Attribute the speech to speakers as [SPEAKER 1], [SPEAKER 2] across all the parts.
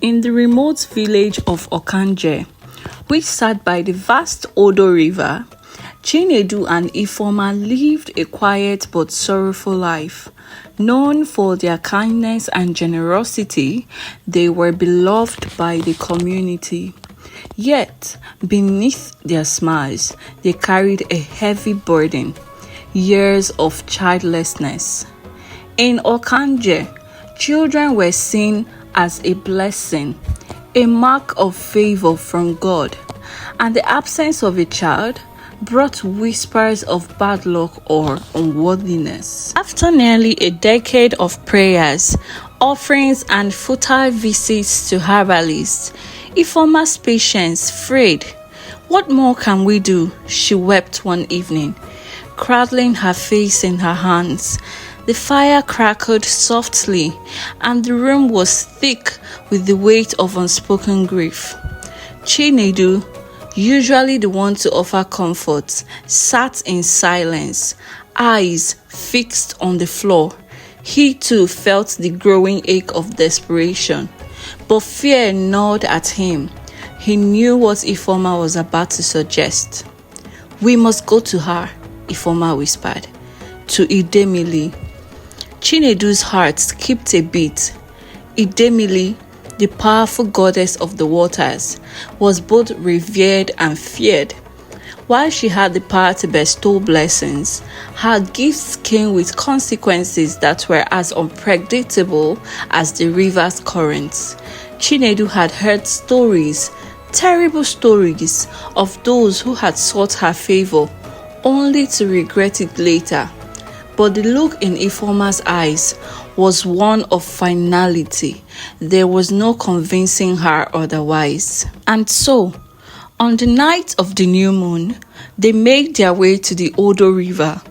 [SPEAKER 1] In the remote village of Okanje, which sat by the vast Odo River, Chinedu and Ifeoma lived a quiet but sorrowful life. Known for their kindness and generosity, they were beloved by the community. Yet, beneath their smiles, they carried a heavy burden: years of childlessness. In Okanje, children were seen as a blessing, a mark of favor from God, and the absence of a child brought whispers of bad luck or unworthiness. After nearly a decade of prayers, offerings, and futile visits to herbalists, Ifeoma's patience frayed. "What more can we do?" she wept one evening, cradling her face in her hands. The fire crackled softly, and the room was thick with the weight of unspoken grief. Chinedu, usually the one to offer comfort, sat in silence, eyes fixed on the floor. He too felt the growing ache of desperation, but fear gnawed at him. He knew what Ifeoma was about to suggest. "We must go to her," Ifeoma whispered, "to Idemili." Chinedu's heart skipped a beat. Idemili, the powerful goddess of the waters, was both revered and feared. While she had the power to bestow blessings, her gifts came with consequences that were as unpredictable as the river's currents. Chinedu had heard stories, terrible stories, of those who had sought her favor only to regret it later. But the look in Ifeoma's eyes was one of finality. There was no convincing her otherwise. And so, on the night of the new moon, they made their way to the Odo River.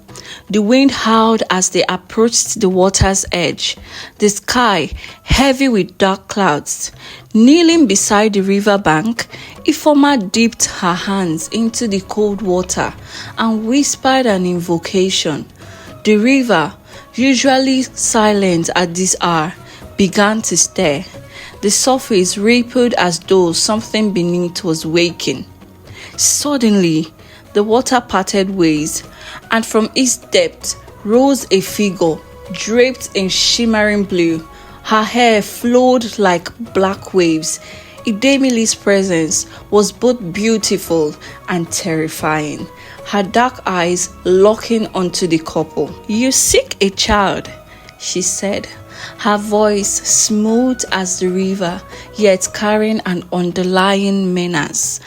[SPEAKER 1] The wind howled as they approached the water's edge, the sky heavy with dark clouds. Kneeling beside the river bank, Ifeoma dipped her hands into the cold water and whispered an invocation. The river, usually silent at this hour, began to stir. The surface rippled as though something beneath was waking. Suddenly, the water parted ways, and from its depth rose a figure draped in shimmering blue. Her hair flowed like black waves. Idemili's presence was both beautiful and terrifying, her dark eyes locking onto the couple. "You seek a child," she said, her voice smooth as the river, yet carrying an underlying menace.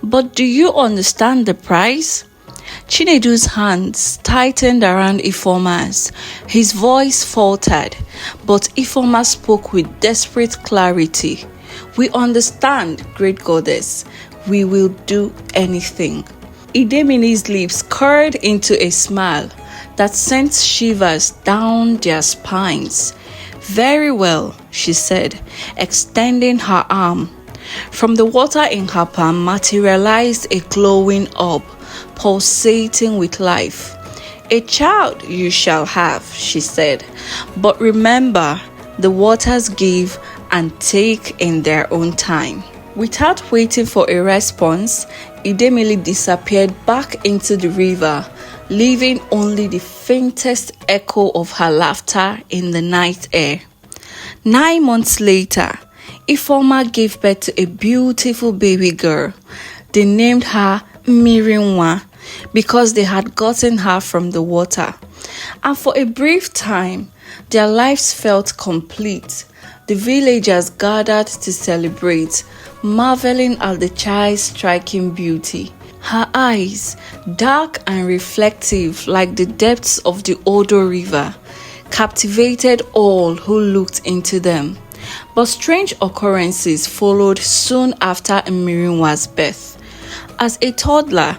[SPEAKER 1] "But do you understand the price?" Chinedu's hands tightened around Ifeoma's. His voice faltered, but Ifeoma spoke with desperate clarity. "We understand, great goddess. We will do anything." Idemili's lips curled into a smile that sent shivers down their spines. "Very well," she said, extending her arm. From the water in her palm materialized a glowing orb, pulsating with life. "A child you shall have," she said. "But remember, the waters give and take in their own time." Without waiting for a response, Idemili disappeared back into the river, leaving only the faintest echo of her laughter in the night air. 9 months later, Ifeoma gave birth to a beautiful baby girl. They named her NMIRINWA because they had gotten her from the water. And for a brief time, their lives felt complete. The villagers gathered to celebrate, marveling at the child's striking beauty. Her eyes, dark and reflective like the depths of the Odo River, captivated all who looked into them. But strange occurrences followed soon after NMIRINWA's birth. As a toddler,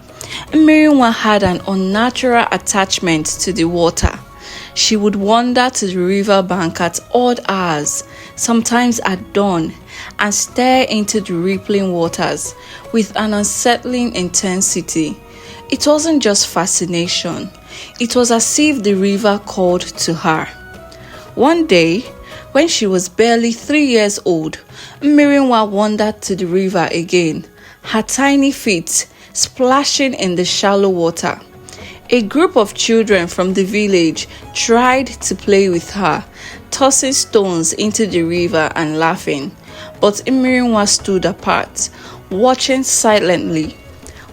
[SPEAKER 1] NMIRINWA had an unnatural attachment to the water. She would wander to the river bank at odd hours, sometimes at dawn, and stare into the rippling waters with an unsettling intensity. It wasn't just fascination. It was as if the river called to her. One day, When she was barely 3 years old, NMIRINWA wandered to the river again, her tiny feet splashing in the shallow water. A group of children from the village tried to play with her, tossing stones into the river and laughing, but NMIRINWA stood apart, watching silently.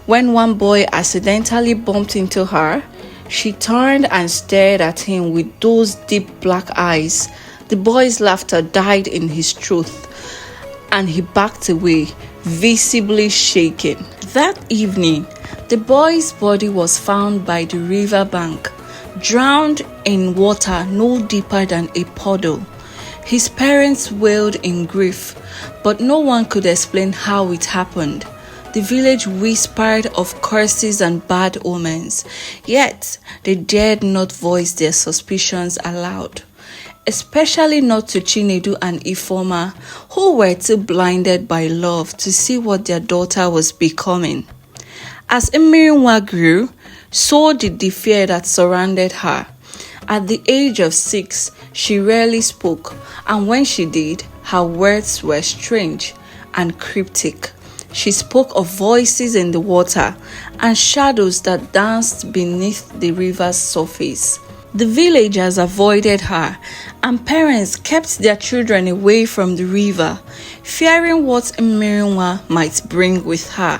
[SPEAKER 1] When one boy accidentally bumped into her, she turned and stared at him with those deep black eyes. The boy's laughter died in his throat, and he backed away, visibly shaking. That evening, the boy's body was found by the river bank, drowned in water no deeper than a puddle. His parents wailed in grief, but no one could explain how it happened. The village whispered of curses and bad omens, yet they dared not voice their suspicions aloud, especially not to Chinedu and Ifeoma, who were too blinded by love to see what their daughter was becoming. As NMIRINWA grew, so did the fear that surrounded her. At the age of 6, she rarely spoke, and when she did, her words were strange and cryptic. She spoke of voices in the water and shadows that danced beneath the river's surface. The villagers avoided her, and parents kept their children away from the river, fearing what NMIRINWA might bring with her.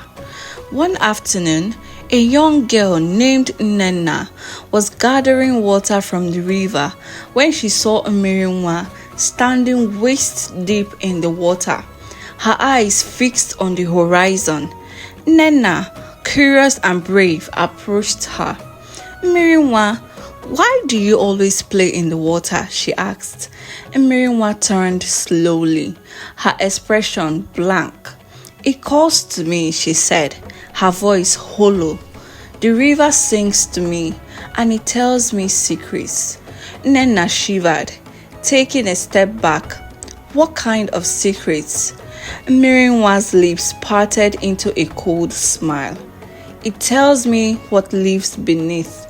[SPEAKER 1] One afternoon, a young girl named Nnenna was gathering water from the river when she saw NMIRINWA standing waist deep in the water, her eyes fixed on the horizon. Nnenna, curious and brave, approached her. "NMIRINWA, why do you always play in the water?" she asked. NMIRINWA turned slowly, her expression blank. "It calls to me," she said, her voice hollow. "The river sings to me, and it tells me secrets." Nnenna shivered, taking a step back. "What kind of secrets?" NMIRINWA's lips parted into a cold smile. "It tells me what lives beneath,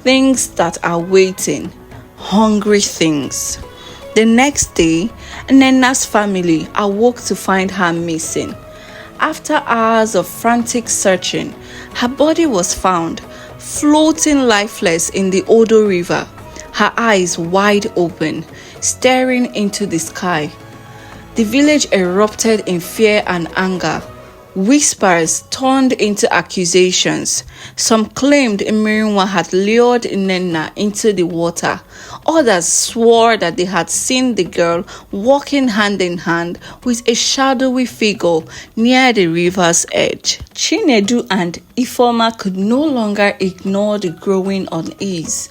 [SPEAKER 1] things that are waiting, hungry things." The next day, Nnenna's family awoke to find her missing. After hours of frantic searching, her body was found, floating lifeless in the Odo River, her eyes wide open, staring into the sky. The village erupted in fear and anger. Whispers turned into accusations. Some claimed NMIRINWA had lured Nnenna into the water. Others swore that they had seen the girl walking hand in hand with a shadowy figure near the river's edge. Chinedu and Ifeoma could no longer ignore the growing unease.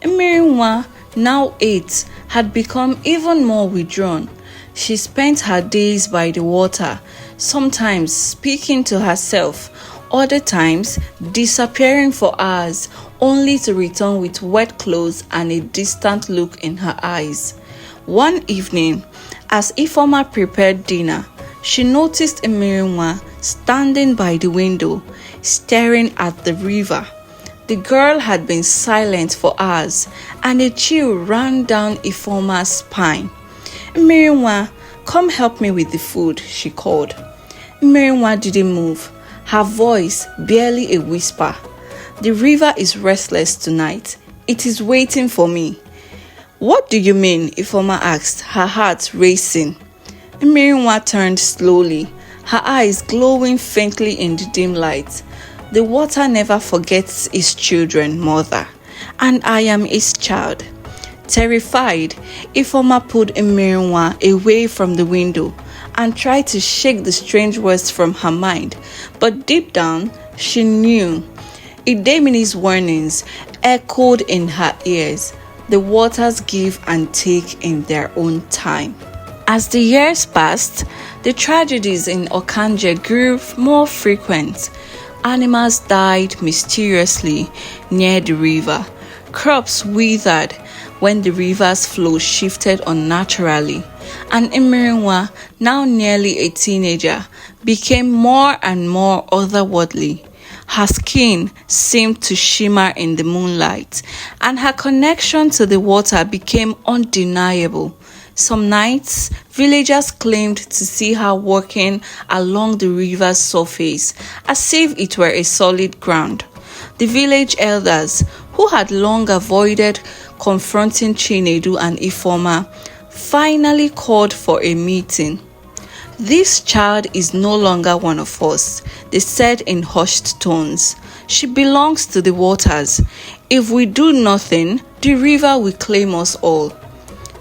[SPEAKER 1] NMIRINWA, now 8, had become even more withdrawn. She spent her days by the water, sometimes speaking to herself, other times disappearing for hours, only to return with wet clothes and a distant look in her eyes. One evening, as Ifeoma prepared dinner, she noticed NMIRINWA standing by the window, staring at the river. The girl had been silent for hours, and a chill ran down Ifeoma's spine. "NMIRINWA, come help me with the food," she called. NMIRINWA didn't move, her voice barely a whisper. "The river is restless tonight. It is waiting for me." "What do you mean?" Ifeoma asked, her heart racing. NMIRINWA turned slowly, her eyes glowing faintly in the dim light. "The water never forgets its children, mother, and I am its child." Terrified, Ifeoma pulled NMIRINWA away from the window and tried to shake the strange words from her mind, but deep down, she knew. Idemini's warnings echoed in her ears. The waters give and take in their own time. As the years passed, the tragedies in Okanje grew more frequent. Animals died mysteriously near the river. Crops withered when the river's flow shifted unnaturally, and NMIRINWA, now nearly a teenager, became more and more otherworldly. Her skin seemed to shimmer in the moonlight, and her connection to the water became undeniable. Some nights, villagers claimed to see her walking along the river's surface as if it were a solid ground. The village elders, who had long avoided confronting Chinedu and Ifeoma, finally called for a meeting. "This child is no longer one of us," they said in hushed tones. "She belongs to the waters. If we do nothing, the river will claim us all."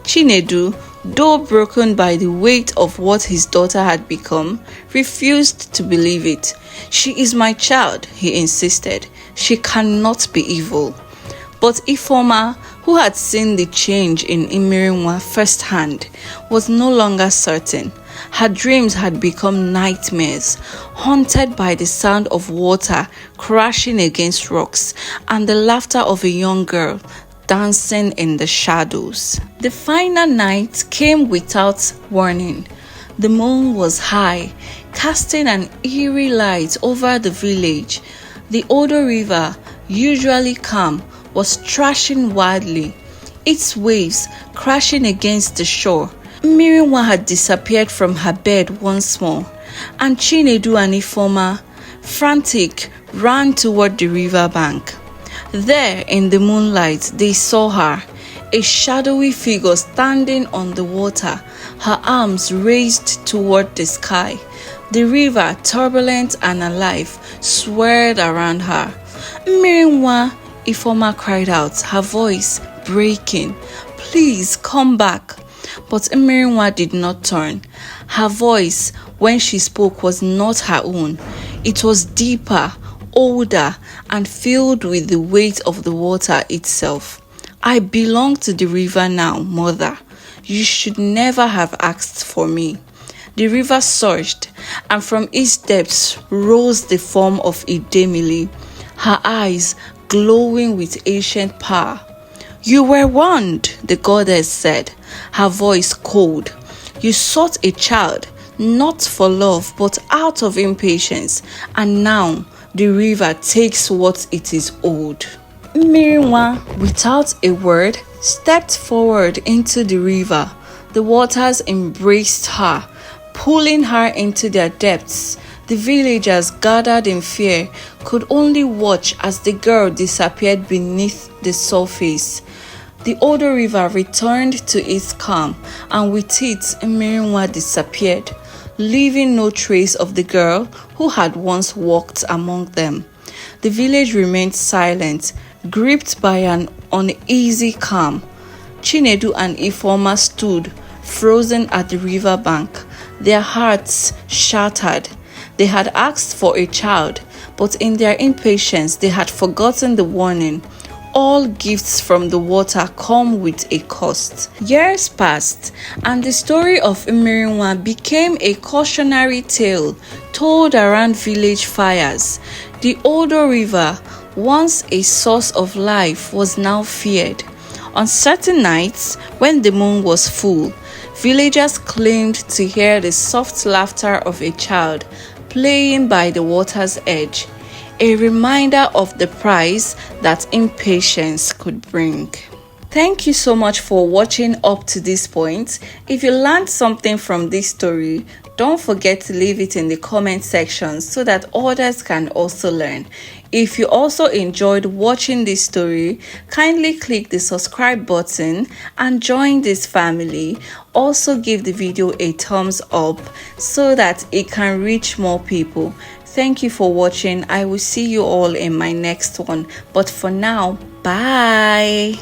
[SPEAKER 1] Chinedu, though broken by the weight of what his daughter had become, refused to believe it. "She is my child," he insisted. "She cannot be evil." But Ifeoma, who had seen the change in NMIRINWA firsthand, was no longer certain. Her dreams had become nightmares, haunted by the sound of water crashing against rocks and the laughter of a young girl dancing in the shadows. The final night came without warning. The moon was high, casting an eerie light over the village. The Odo River, usually calm, was thrashing wildly, its waves crashing against the shore. NMIRINWA had disappeared from her bed once more, and Chinedu and Ifeoma, frantic, ran toward the river bank. There, in the moonlight, they saw her, a shadowy figure standing on the water, her arms raised toward the sky. The river, turbulent and alive, swirled around her. "NMIRINWA," Ifeoma cried out, her voice breaking. "Please come back." But NMIRINWA did not turn. Her voice, when she spoke, was not her own. It was deeper, older, and filled with the weight of the water itself. "I belong to the river now, mother. You should never have asked for me." The river surged, and from its depths rose the form of Idemili, her eyes glowing with ancient power. "You were warned," the goddess said, her voice cold. "You sought a child, not for love, but out of impatience, and now the river takes what it is owed." NMIRINWA, without a word, stepped forward into the river. The waters embraced her, pulling her into their depths. The villagers, gathered in fear, could only watch as the girl disappeared beneath the surface. The Odo River returned to its calm, and with it, NMIRINWA disappeared, leaving no trace of the girl who had once walked among them. The village remained silent, gripped by an uneasy calm. Chinedu and Ifeoma stood, frozen at the river bank, their hearts shattered. They had asked for a child, but in their impatience they had forgotten the warning. All gifts from the water come with a cost. Years passed, and the story of NMIRINWA became a cautionary tale told around village fires. The Odo River, once a source of life, was now feared. On certain nights, when the moon was full, villagers claimed to hear the soft laughter of a child playing by the water's edge, a reminder of the price that impatience could bring. Thank you so much for watching up to this point. If you learned something from this story, don't forget to leave it in the comment section so that others can also learn. If you also enjoyed watching this story, kindly click the subscribe button and join this family. Also give the video a thumbs up so that it can reach more people. Thank you for watching. I will see you all in my next one. But for now, bye.